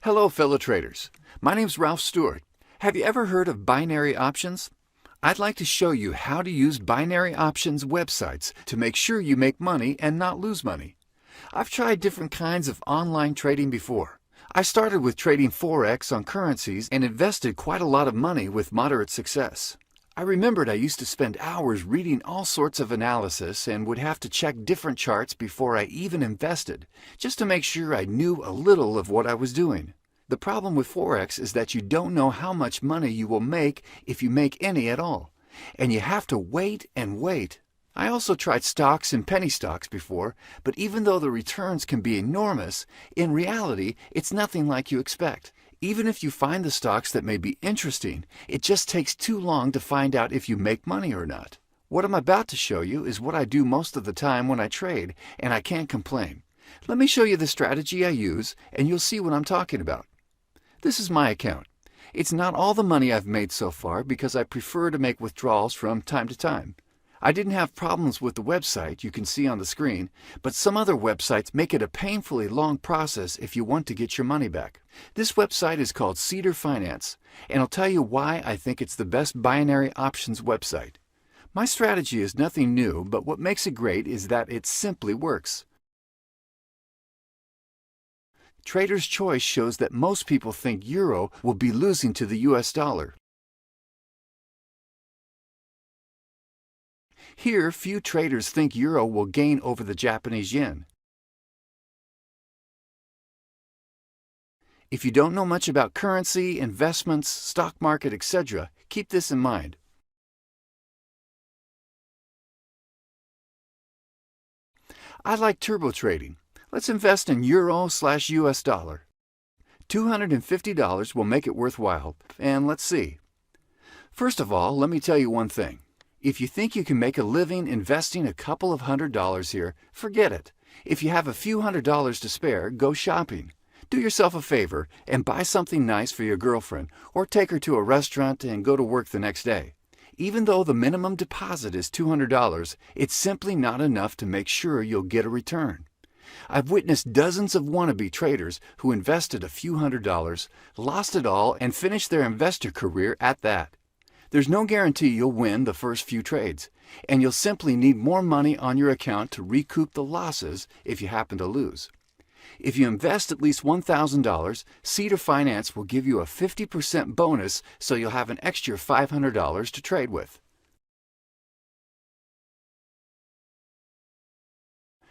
Hello, fellow traders. My name's Ralph Stewart. Have you ever heard of binary options? I'd like to show you how to use binary options websites to make sure you make money and not lose money. I've tried different kinds of online trading before. I started with trading Forex on currencies and invested quite a lot of money with moderate success. I remembered I used to spend hours reading all sorts of analysis and would have to check different charts before I even invested, just to make sure I knew a little of what I was doing. The problem with Forex is that you don't know how much money you will make if you make any at all, and you have to wait and wait. I also tried stocks and penny stocks before, but even though the returns can be enormous, in reality it's nothing like you expect. Even if you find the stocks that may be interesting, it just takes too long to find out if you make money or not. What I'm about to show you is what I do most of the time when I trade, and I can't complain. Let me show you the strategy I use, and you'll see what I'm talking about. This is my account. It's not all the money I've made so far because I prefer to make withdrawals from time to time. I didn't have problems with the website you can see on the screen, but some other websites make it a painfully long process if you want to get your money back. This website is called Cedar Finance, and I'll tell you why I think it's the best binary options website. My strategy is nothing new, but what makes it great is that it simply works. Trader's Choice shows that most people think euro will be losing to the US dollar. Here, few traders think euro will gain over the Japanese yen. If you don't know much about currency, investments, stock market, etc., keep this in mind. I like turbo trading. Let's invest in euro/US dollar. $250 will make it worthwhile, and let's see. First of all, let me tell you one thing. If you think you can make a living investing a couple of $100s here, forget it. If you have a few $100s to spare, go shopping. Do yourself a favor and buy something nice for your girlfriend, or take her to a restaurant and go to work the next day. Even though the minimum deposit is $200, it's simply not enough to make sure you'll get a return. I've witnessed dozens of wannabe traders who invested a few $100s, lost it all, and finished their investor career at that. There's no guarantee you'll win the first few trades, and you'll simply need more money on your account to recoup the losses if you happen to lose. If you invest at least $1,000, Cedar Finance will give you a 50% bonus, so you'll have an extra $500 to trade with.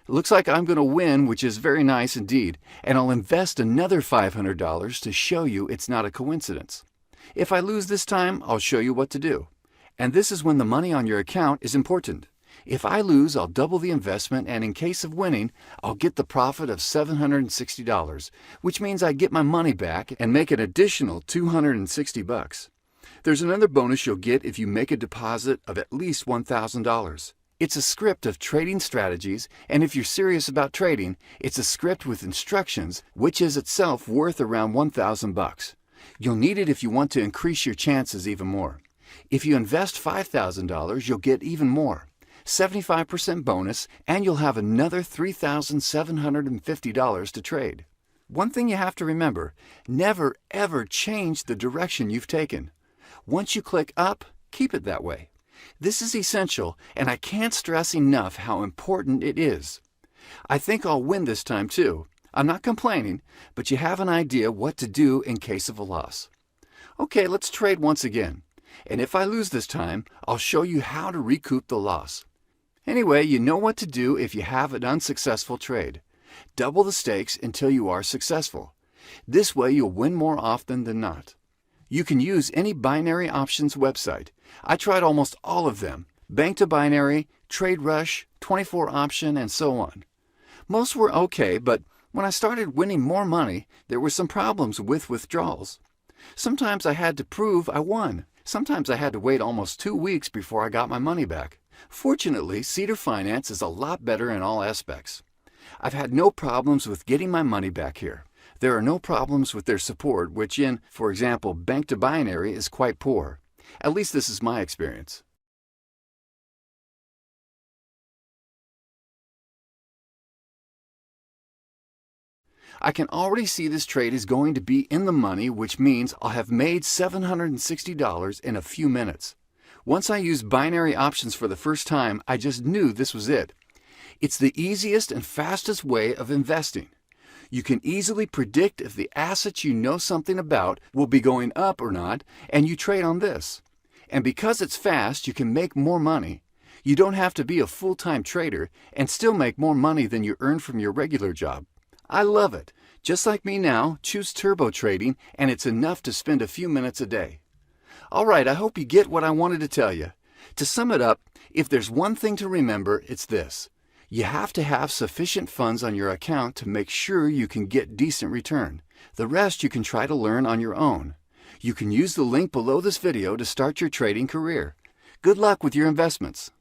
Looks like I'm going to win, which is very nice indeed, and I'll invest another $500 to show you it's not a coincidence. If I lose this time, I'll show you what to do. And this is when the money on your account is important. If I lose, I'll double the investment, and in case of winning, I'll get the profit of $760, which means I get my money back and make an additional $260. There's another bonus you'll get if you make a deposit of at least $1,000. It's a script of trading strategies, and if you're serious about trading, it's a script with instructions, which is itself worth around $1,000. You'll need it if you want to increase your chances even more. If you invest $5,000, you'll get even more, 75% bonus, and you'll have another $3,750 to trade. One thing you have to remember, never ever change the direction you've taken. Once you click up, keep it that way. This is essential, and I can't stress enough how important it is. I think I'll win this time too. I'm not complaining, but you have an idea what to do in case of a loss. Okay, let's trade once again. And if I lose this time, I'll show you how to recoup the loss. Anyway, you know what to do if you have an unsuccessful trade. Double the stakes until you are successful. This way you'll win more often than not. You can use any binary options website. I tried almost all of them: Bank to Binary, Trade Rush, 24 Option, and so on. Most were okay, but when I started winning more money, there were some problems with withdrawals. Sometimes I had to prove I won. Sometimes I had to wait almost 2 weeks before I got my money back. Fortunately, Cedar Finance is a lot better in all aspects. I've had no problems with getting my money back here. There are no problems with their support, which in, for example, Bank to Binary is quite poor. At least this is my experience. I can already see this trade is going to be in the money, which means I'll have made $760 in a few minutes. Once I used binary options for the first time, I just knew this was it. It's the easiest and fastest way of investing. You can easily predict if the assets you know something about will be going up or not, and you trade on this. And because it's fast, you can make more money. You don't have to be a full-time trader and still make more money than you earn from your regular job. I love it. Just like me now, choose turbo trading, and it's enough to spend a few minutes a day. All right, I hope you get what I wanted to tell you. To sum it up, if there's one thing to remember, it's this. You have to have sufficient funds on your account to make sure you can get decent return. The rest you can try to learn on your own. You can use the link below this video to start your trading career. Good luck with your investments.